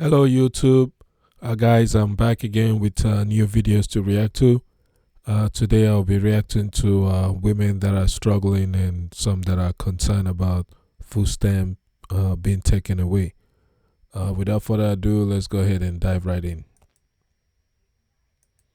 Hello YouTube, guys. I'm back again with new videos to react to. Today I'll be reacting to women that are struggling and some that are concerned about food stamp being taken away. Without further ado, let's go ahead and dive right in.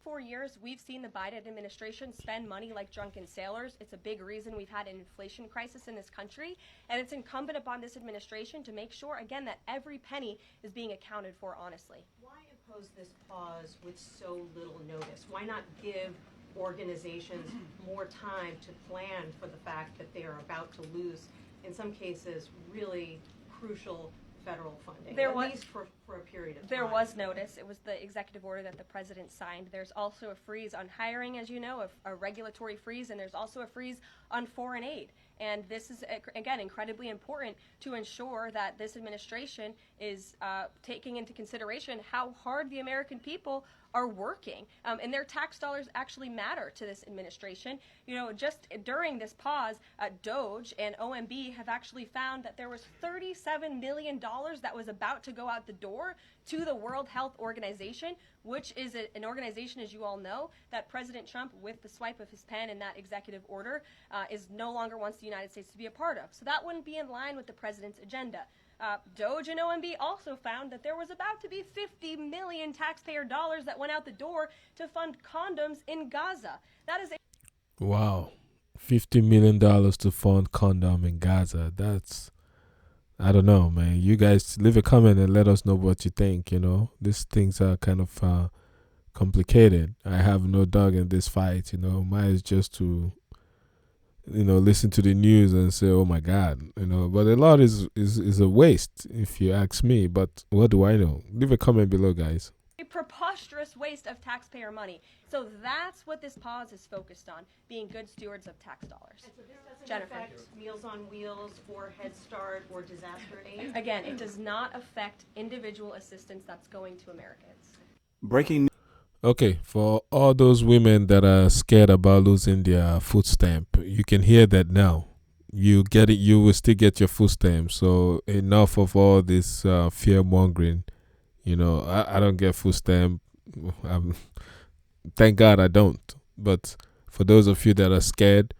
4 years, we've seen the Biden administration spend money like drunken sailors. It's a big reason we've had an inflation crisis in this country, and it's incumbent upon this administration to make sure, again, that every penny is being accounted for honestly. Why impose this pause with so little notice? Why not give organizations more time to plan for the fact that they are about to lose, in some cases, really crucial federal funding, at least for a period of time? There was notice. It was the executive order that the president signed. There's also a freeze on hiring, as you know, a regulatory freeze, and there's also a freeze on foreign aid. And this is, again, incredibly important to ensure that this administration is taking into consideration how hard the American people are working. And their tax dollars actually matter to this administration. You know, just during this pause, DOGE and OMB have actually found that there was $37 million that was about to go out the door to the World Health Organization, which is an organization, as you all know, that President Trump, with the swipe of his pen in that executive order, is no longer wants the United States to be a part of. So that wouldn't be in line with the president's agenda. DOGE and OMB also found that there was about to be 50 million taxpayer dollars that went out the door to fund condoms in Gaza. That is a Wow, $50 million to fund condom in Gaza. That's, I don't know, man. You guys leave a comment and let us know what you think. You know, these things are kind of complicated. I have no dog in this fight. You know, mine is just to listen to the news and say, oh my God, but a lot is a waste if you ask me. But what do I know? Leave a comment below, guys. a preposterous waste of taxpayer money. So that's what this pause is focused on, being good stewards of tax dollars. And so this doesn't Jennifer. affect Meals on Wheels or Head Start or disaster aid? Again, it does not affect individual assistance that's going to Americans. Breaking. Okay, for all those women that are scared about losing their food stamp, you can hear that now. You get it, you will still get your food stamp. So enough of all this fear mongering. I don't get food stamp. Thank God I don't. But for those of you that are scared,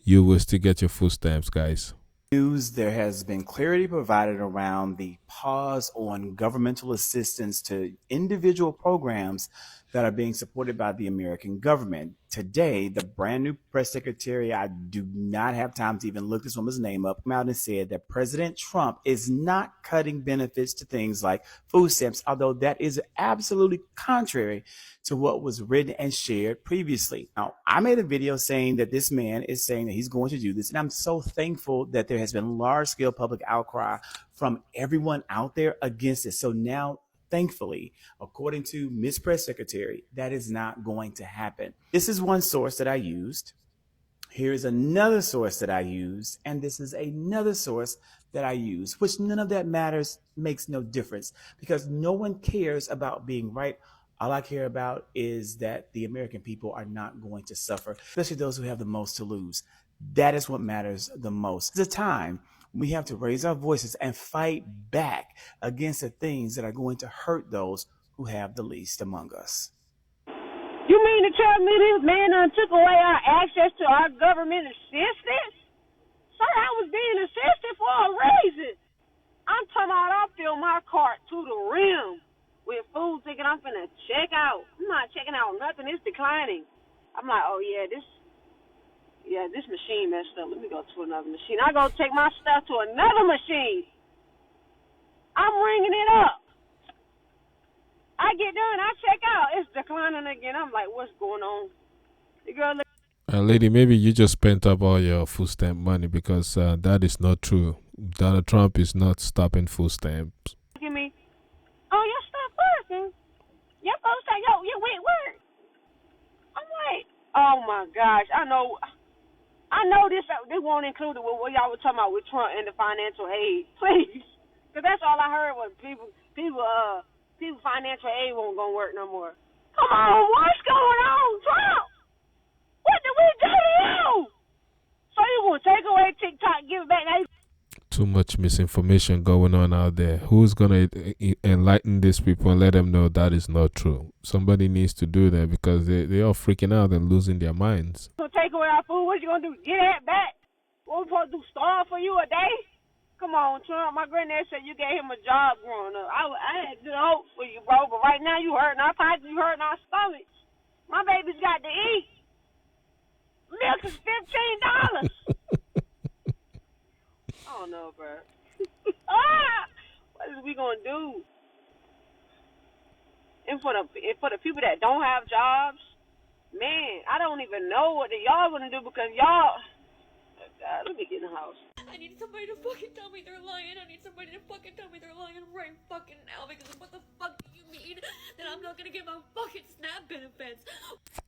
you will still get your food stamps, guys. News, there has been clarity provided around the pause on governmental assistance to individual programs that are being supported by the American government. Today, the brand new press secretary, I do not have time to even look this woman's name up, came out and said that President Trump is not cutting benefits to things like food stamps, although that is absolutely contrary to what was written and shared previously. Now, I made a video saying that this man is saying that he's going to do this, and I'm so thankful that there has been large-scale public outcry from everyone out there against it. So now, thankfully, according to Ms. Press Secretary, that is not going to happen. This is one source that I used. Here's another source that I used, and this is another source that I use, which none of that matters, makes no difference, because no one cares about being right. All I care about is that the American people are not going to suffer, especially those who have the most to lose. That is what matters the most. It's a time we have to raise our voices and fight back against the things that are going to hurt those who have the least among us. You mean to tell me this man done took away our access to our government assistance? Sir, I was being assisted for a reason. I'm talking about I fill my cart to the rim with food thinking I'm finna check out. I'm not checking out nothing. It's declining. I'm like, oh, yeah, this machine messed up. Let me go to another machine. I go take my stuff to another machine. I'm ringing it up. I get done. I check out. It's declining again. I'm like, what's going on? The girl Lady, maybe you just spent up all your food stamp money, because that is not true. Donald Trump is not stopping food stamps. look at me. Oh, your stuff working. Your folks say, yo, you went work. I'm like, oh my gosh. I know this won't include what y'all were talking about with Trump and the financial aid. Please. Because that's all I heard was people financial aid won't gonna work no more. Come on, what's going on, Trump? What did we do to you? So you gonna take away TikTok, give it back? too much misinformation going on out there. Who's gonna enlighten these people and let them know that is not true? Somebody needs to do that because they are freaking out and losing their minds. So take away our food, what you gonna do? Get that back? What we supposed to do, starve for you a day? Come on, Trump. My granddad said you gave him a job growing up. I had good hopes for you, bro, but right now you hurting our pockets, you hurting our stomachs. My baby's got to eat. Milk is $15. I don't know, bro. What is we gonna do? And for the people that don't have jobs, man, I don't even know what y'all gonna do because y'all. God, let me get in the house. I need somebody to fucking tell me they're lying. I need somebody to fucking tell me they're lying right fucking now because what the fuck do you mean that I'm not gonna get my fucking SNAP benefits?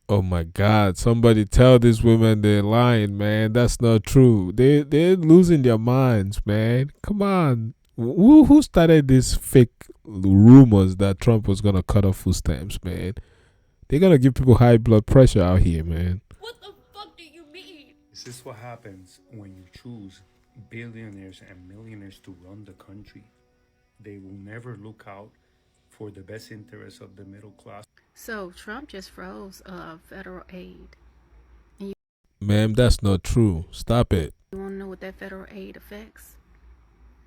Oh my God! Somebody tell these women they're lying, man. That's not true. They're losing their minds, man. Come on. Who started these fake rumors that Trump was gonna cut off food stamps, man? They're gonna give people high blood pressure out here, man. What the fuck do you mean? This is what happens when you choose billionaires and millionaires to run the country. They will never look out for the best interests of the middle class. So Trump just froze federal aid. Ma'am, that's not true. Stop it. You want to know what that federal aid affects?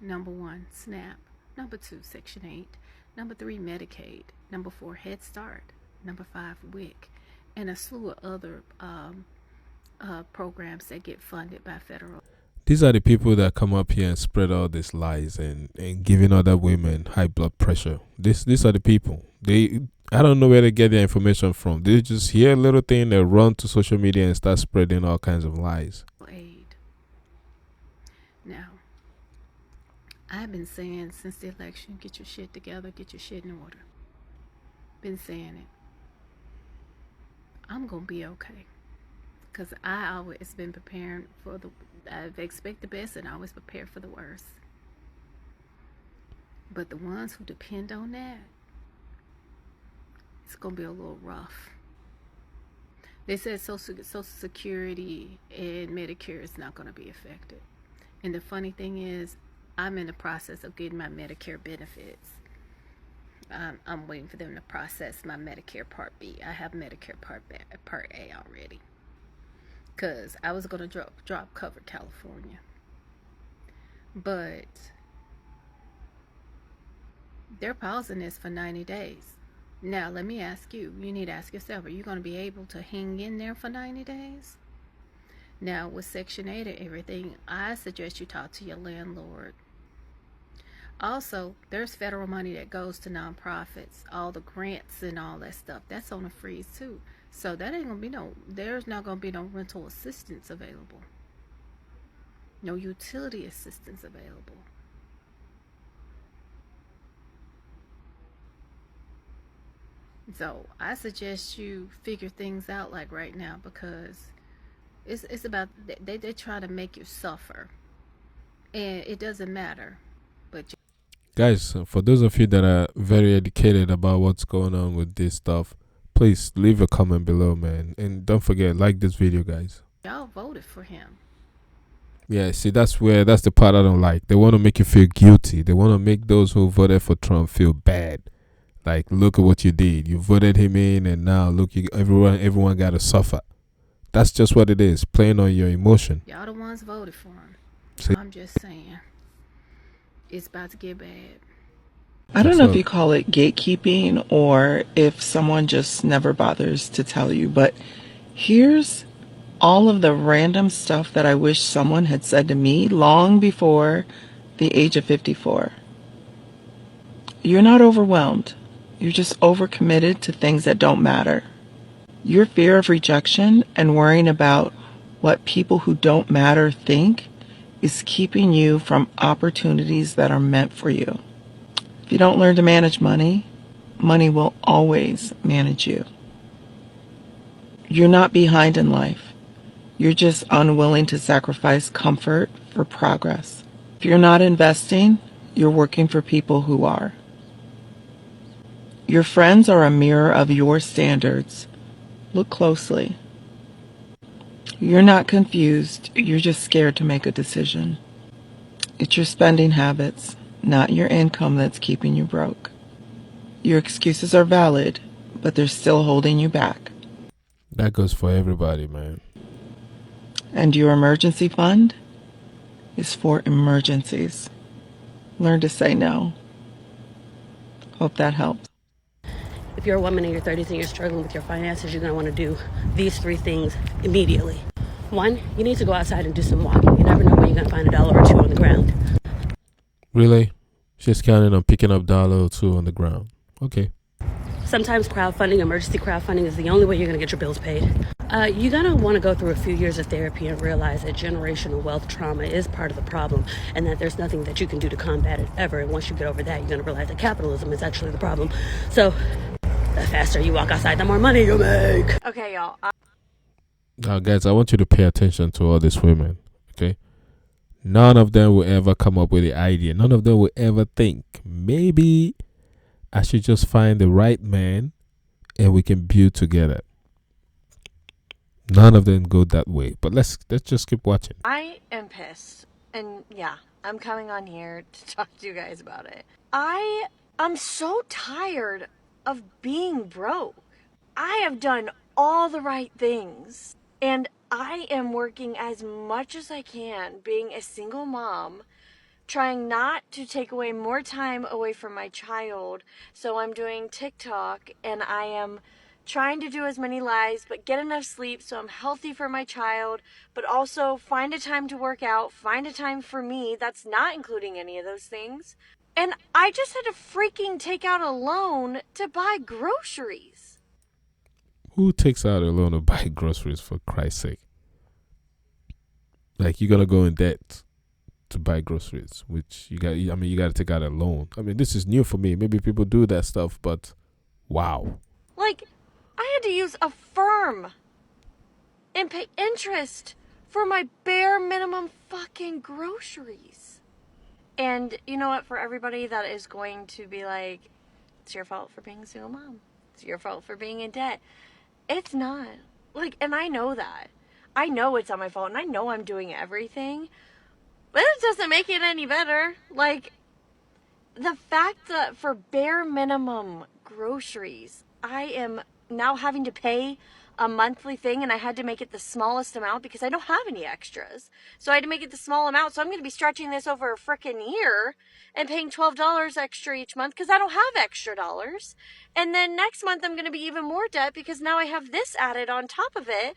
Number 1, SNAP. Number 2, Section 8. Number 3, Medicaid. Number 4, Head Start. Number 5, WIC. And a slew of other programs that get funded by federal. These are the people that come up here and spread all these lies and giving other women high blood pressure. These are the people. I don't know where they get their information from. They just hear a little thing, they run to social media and start spreading all kinds of lies. Aid. Now, I've been saying since the election, get your shit together, get your shit in order. Been saying it. I'm gonna be okay. Because I always been preparing for I've expect the best and always prepare for the worst. But the ones who depend on that, it's going to be a little rough. They said Social Security and Medicare is not going to be affected. And the funny thing is, I'm in the process of getting my Medicare benefits. I'm waiting for them to process my Medicare Part B. I have Medicare Part A already. Because I was going to drop cover California. But they're pausing this for 90 days. Now, let me ask you. You need to ask yourself, are you going to be able to hang in there for 90 days? Now, with Section 8 and everything, I suggest you talk to your landlord. Also, there's federal money that goes to nonprofits. All the grants and all that stuff. That's on a freeze, too. So that ain't going to be there's not going to be no rental assistance available. No utility assistance available. So I suggest you figure things out like right now because it's about, they try to make you suffer. And it doesn't matter. But guys, for those of you that are very educated about what's going on with this stuff, please leave a comment below, man. And don't forget, like this video, guys. Y'all voted for him. Yeah, see, that's the part I don't like. They want to make you feel guilty. They want to make those who voted for Trump feel bad. Like, look at what you did. You voted him in, and now look, everyone got to suffer. That's just what it is, playing on your emotion. Y'all the ones voted for him. See? I'm just saying, it's about to get bad. I don't know if you call it gatekeeping or if someone just never bothers to tell you, but here's all of the random stuff that I wish someone had said to me long before the age of 54. You're not overwhelmed. You're just overcommitted to things that don't matter. Your fear of rejection and worrying about what people who don't matter think is keeping you from opportunities that are meant for you. If you don't learn to manage money, money will always manage you. You're not behind in life. You're just unwilling to sacrifice comfort for progress. If you're not investing, you're working for people who are. Your friends are a mirror of your standards. Look closely. You're not confused. You're just scared to make a decision. It's your spending habits, not your income, that's keeping you broke. Your excuses are valid, but they're still holding you back. That goes for everybody, man. And your emergency fund is for emergencies. Learn to say no. Hope that helps. If you're a woman in your 30s and you're struggling with your finances, you're going to want to do these 3 things immediately. 1, you need to go outside and do some walking. You never know when you're going to find $1 or 2 on the ground. Really? She's counting on picking up $1 or 2 on the ground. Okay. Sometimes crowdfunding, emergency crowdfunding, is the only way you're going to get your bills paid. You're going to want to go through a few years of therapy and realize that generational wealth trauma is part of the problem, and that there's nothing that you can do to combat it ever. And once you get over that, you're going to realize that capitalism is actually the problem. So the faster you walk outside, the more money you make. Okay, y'all. Now, guys, I want you to pay attention to all these women, okay? None of them will ever come up with the idea. None of them will ever think, maybe I should just find the right man and we can build together. None of them go that way. But let's just keep watching. I am pissed. And yeah, I'm coming on here to talk to you guys about it. I'm so tired of being broke. I have done all the right things. And I am working as much as I can, being a single mom, trying not to take away more time away from my child. So I'm doing TikTok, and I am trying to do as many lives, but get enough sleep so I'm healthy for my child, but also find a time to work out, find a time for me. That's not including any of those things. And I just had to freaking take out a loan to buy groceries. Who takes out a loan to buy groceries, for Christ's sake? Like, you're going to go in debt to buy groceries, which you got to take out a loan. I mean, this is new for me. Maybe people do that stuff, but wow. Like, I had to use a firm and pay interest for my bare minimum fucking groceries. And you know what? For everybody that is going to be like, it's your fault for being a single mom. It's your fault for being in debt. It's not. Like, and I know that. I know it's not my fault, and I know I'm doing everything. But it doesn't make it any better. Like, the fact that for bare minimum groceries, I am now having to pay a monthly thing, and I had to make it the smallest amount because I don't have any extras. So I had to make it the small amount. So I'm going to be stretching this over a frickin' year and paying $12 extra each month because I don't have extra dollars. And then next month I'm going to be even more debt because now I have this added on top of it.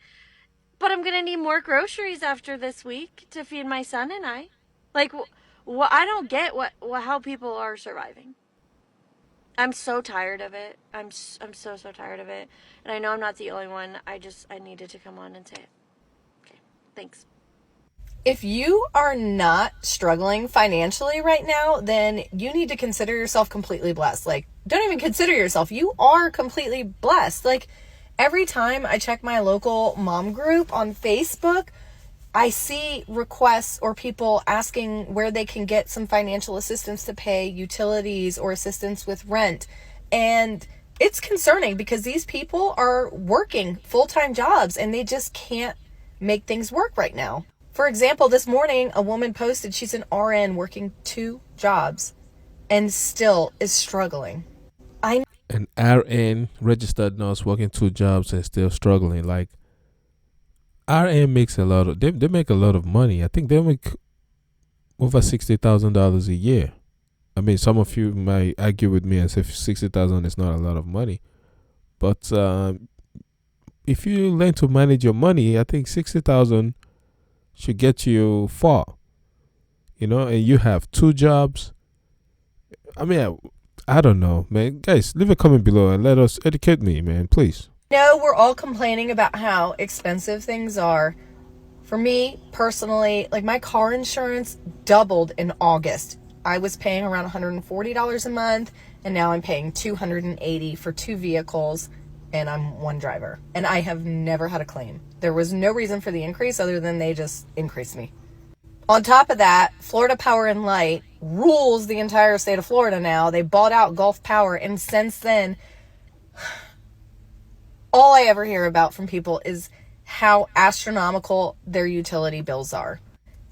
But I'm going to need more groceries after this week to feed my son and I. Like, I don't get how people are surviving. I'm so tired of it. I'm so tired of it. And I know I'm not the only one. I needed to come on and say it. Okay, thanks. If you are not struggling financially right now, then you need to consider yourself completely blessed. Like, don't even consider yourself. You are completely blessed. Like, every time I check my local mom group on Facebook, I see requests or people asking where they can get some financial assistance to pay utilities or assistance with rent. And it's concerning because these people are working full-time jobs and they just can't make things work right now. For example, this morning, a woman posted she's an RN working 2 jobs and still is struggling. An RN, registered nurse, working 2 jobs and still struggling. Like, RN makes a lot of, they make a lot of money. I think they make over $60,000 a year. I mean, some of you might argue with me and say 60,000 is not a lot of money, but if you learn to manage your money, I think 60,000 should get you far. You know, and you have 2 jobs. I mean, I don't know, man. Guys, leave a comment below and let us educate me, man, please. No, we're all complaining about how expensive things are. For me, personally, like, my car insurance doubled in August. I was paying around $140 a month, and now I'm paying $280 for 2 vehicles, and I'm 1 driver. And I have never had a claim. There was no reason for the increase other than they just increased me. On top of that, Florida Power and Light rules the entire state of Florida now. They bought out Gulf Power, and since then, all I ever hear about from people is how astronomical their utility bills are.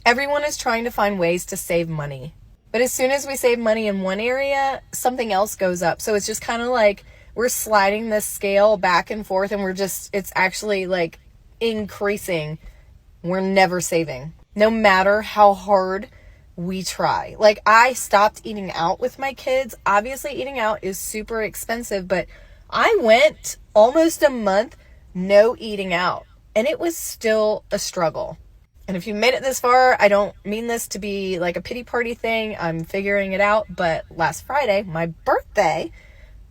Everyone is trying to find ways to save money. But as soon as we save money in one area, something else goes up. So it's just kind of like we're sliding this scale back and forth, and it's actually like increasing. We're never saving, no matter how hard we try. Like, I stopped eating out with my kids. Obviously, eating out is super expensive, but I went almost a month no eating out, and it was still a struggle. And if you made it this far, I don't mean this to be like a pity party thing. I'm figuring it out. But last Friday, my birthday,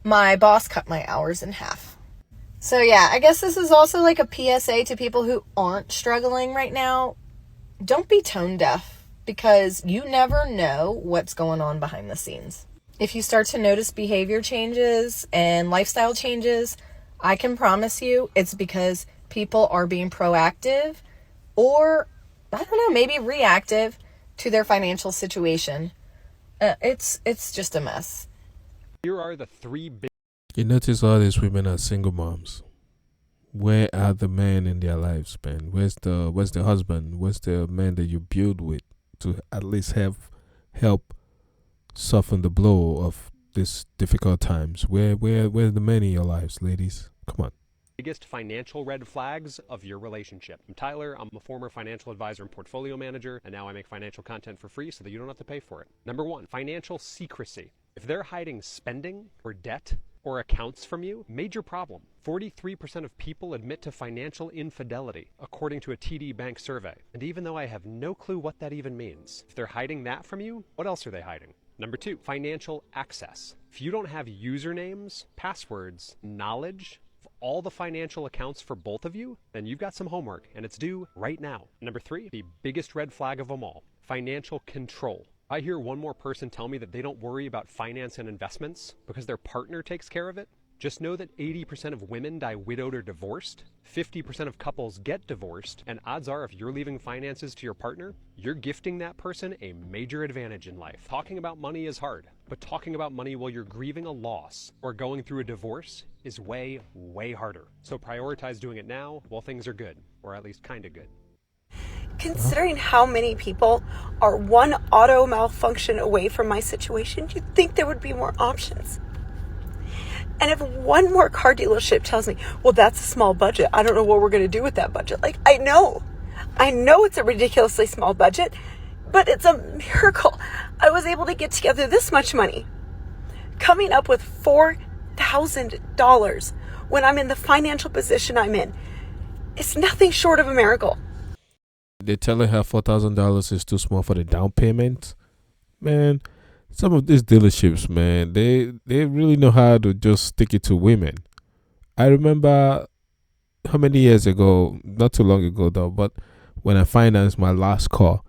my boss cut my hours in half. So yeah, I guess this is also like a PSA to people who aren't struggling right now. Don't be tone deaf, because you never know what's going on behind the scenes. If you start to notice behavior changes and lifestyle changes, I can promise you it's because people are being proactive, or, I don't know, maybe reactive to their financial situation. It's just a mess. Here are the three big... You notice all these women are single moms. Where are the men in their lives, man? Where's the husband? Where's the man that you build with to at least help soften the blow of these difficult times? Where are the men in your lives, ladies? Come on. Biggest financial red flags of your relationship. I'm Tyler. I'm a former financial advisor and portfolio manager, and now I make financial content for free so that you don't have to pay for it. Number one, financial secrecy. If they're hiding spending or debt or accounts from you, major problem. 43% of people admit to financial infidelity, according to a TD Bank survey. And even though I have no clue what that even means, if they're hiding that from you, what else are they hiding? Number two, financial access. If you don't have usernames, passwords, knowledge of all the financial accounts for both of you, then you've got some homework, and it's due right now. Number three, the biggest red flag of them all, financial control. I hear one more person tell me that they don't worry about finance and investments because their partner takes care of it. Just know that 80% of women die widowed or divorced, 50% of couples get divorced, and odds are if you're leaving finances to your partner, you're gifting that person a major advantage in life. Talking about money is hard, but talking about money while you're grieving a loss or going through a divorce is way, way harder. So prioritize doing it now while things are good, or at least kind of good. Considering how many people are one auto malfunction away from my situation, you'd think there would be more options. And if one more car dealership tells me, well, that's a small budget, I don't know what we're going to do with that budget. Like, I know it's a ridiculously small budget, but it's a miracle I was able to get together this much money. Coming up with $4,000 when I'm in the financial position I'm in is nothing short of a miracle. They're telling her $4,000 is too small for the down payment. Man, some of these dealerships, man, they really know how to just stick it to women. I remember how many years ago, not too long ago though, but when I financed my last car,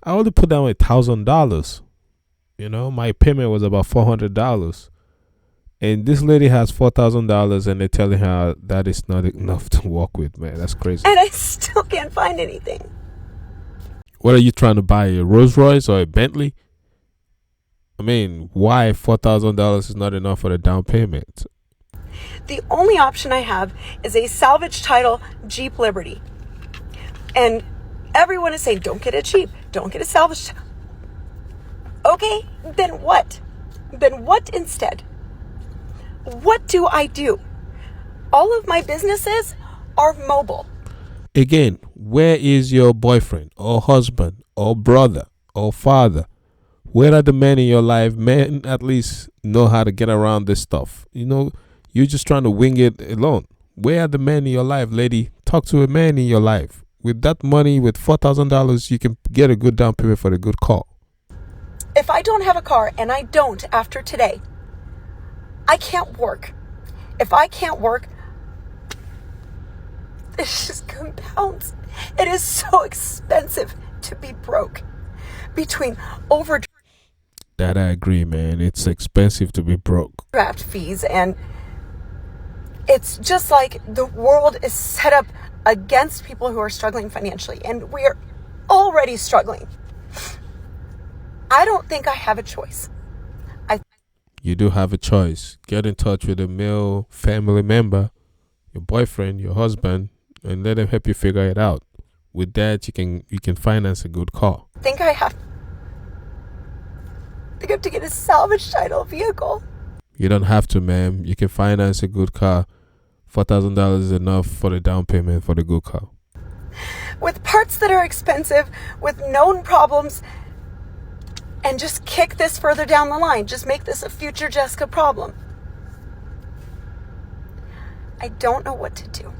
I only put down $1,000. You know, my payment was about $400. And this lady has $4,000 and they're telling her that is not enough to walk with, man. That's crazy. And I still can't find anything. What are you trying to buy, a Rolls Royce or a Bentley? I mean, why $4,000 is not enough for the down payment? The only option I have is a salvage title Jeep Liberty. And everyone is saying, don't get a Jeep, don't get a salvage title. Okay, then what? Then what instead? What do I do? All of my businesses are mobile. Again, where is your boyfriend or husband or brother or father? Where are the men in your life? Men at least know how to get around this stuff. You know, you're just trying to wing it alone. Where are the men in your life, lady? Talk to a man in your life. With that money, with $4,000, you can get a good down payment for a good car. If I don't have a car, and I don't after today, I can't work. If I can't work, this just compounds. It is so expensive to be broke. Between overdraft That I agree, man. It's expensive to be broke. fees, and it's just like the world is set up against people who are struggling financially, and we are already struggling. I don't think I have a choice. You do have a choice. Get in touch with a male family member, your boyfriend, your husband, and let them help you figure it out. with that, you can finance a good car. I think I have to get a salvage title vehicle. You don't have to, ma'am. You can finance a good car. $4,000 is enough for the down payment for the good car. With parts that are expensive, with known problems, and just kick this further down the line. Just make this a future Jessica problem. I don't know what to do.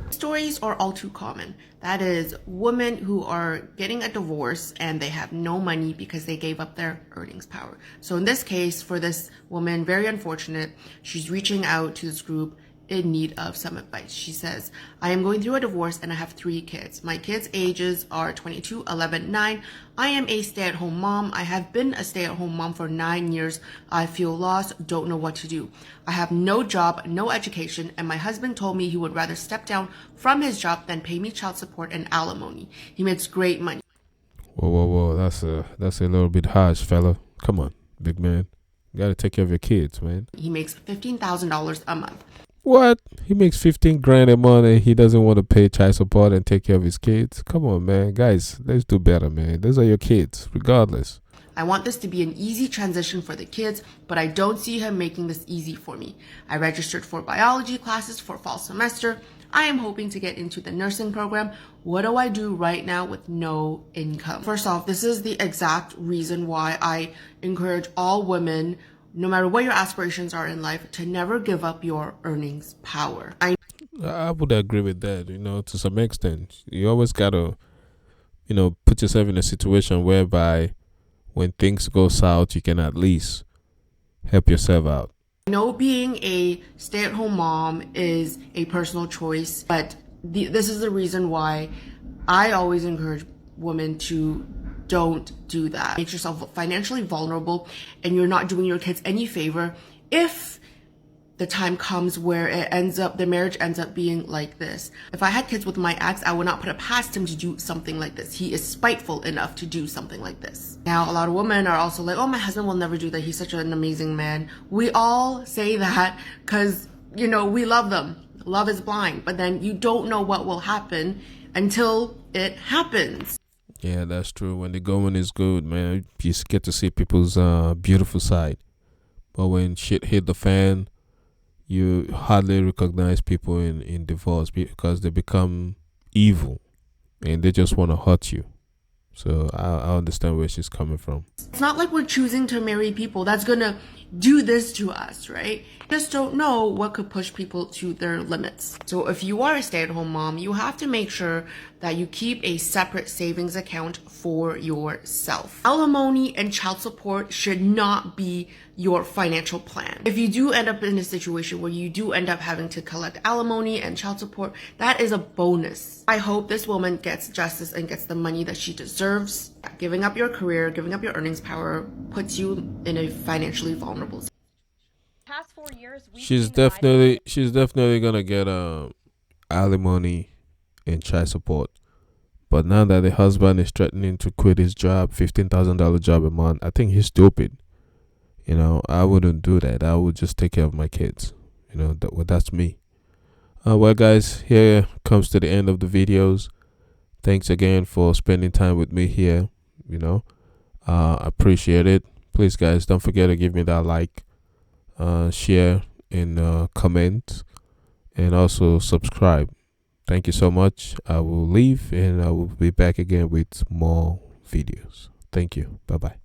Stories are all too common. That is, women who are getting a divorce and they have no money because they gave up their earnings power. So in this case, for this woman, very unfortunate, she's reaching out to this group in need of some advice. She says, I am going through a divorce and I have 3 kids. My kids' ages are 22, 11, 9. I am a stay-at-home mom. I have been a stay-at-home mom for 9 years. I feel lost, don't know what to do. I have no job, no education, and my husband told me he would rather step down from his job than pay me child support and alimony. He makes great money. Whoa. That's a little bit harsh, fella. Come on, big man. You gotta take care of your kids, man. He makes $15,000 a month. What? He makes 15 grand a month and he doesn't want to pay child support and take care of his kids? Come on, man. Guys, let's do better, man. Those are your kids, regardless. I want this to be an easy transition for the kids, but I don't see him making this easy for me. I registered for biology classes for fall semester. I am hoping to get into the nursing program. What do I do right now with no income? First off, this is the exact reason why I encourage all women, no matter what your aspirations are in life, to never give up your earnings power. I would agree with that, to some extent. You always got to, put yourself in a situation whereby when things go south, you can at least help yourself out. I know being a stay-at-home mom is a personal choice, but this is the reason why I always encourage women to don't do that. Make yourself financially vulnerable and you're not doing your kids any favor if the time comes where the marriage ends up being like this. If I had kids with my ex, I would not put it past him to do something like this. He is spiteful enough to do something like this. Now, a lot of women are also like, oh, my husband will never do that. He's such an amazing man. We all say that because, we love them. Love is blind. But then you don't know what will happen until it happens. Yeah, that's true. When the going is good, man, you get to see people's beautiful side. But when shit hit the fan, you hardly recognize people in divorce because they become evil and they just want to hurt you. So I understand where she's coming from. It's not like we're choosing to marry people that's gonna do this to us, right? Just don't know what could push people to their limits. So if you are a stay-at-home mom, you have to make sure that you keep a separate savings account for yourself. Alimony and child support should not be your financial plan. If you do end up in a situation where you do end up having to collect alimony and child support, that is a bonus. I hope this woman gets justice and gets the money that she deserves. Giving up your career, giving up your earnings power puts you in a financially vulnerable situation. Past 4 years, She's definitely gonna get alimony and child support. But now that the husband is threatening to quit his job, $15,000 job a month, I think he's stupid. I wouldn't do that. I would just take care of my kids. That's me. Well, guys, here comes to the end of the videos. Thanks again for spending time with me here. Appreciate it. Please, guys, don't forget to give me that like, share, and comment, and also subscribe. Thank you so much. I will leave and I will be back again with more videos. Thank you. Bye-bye.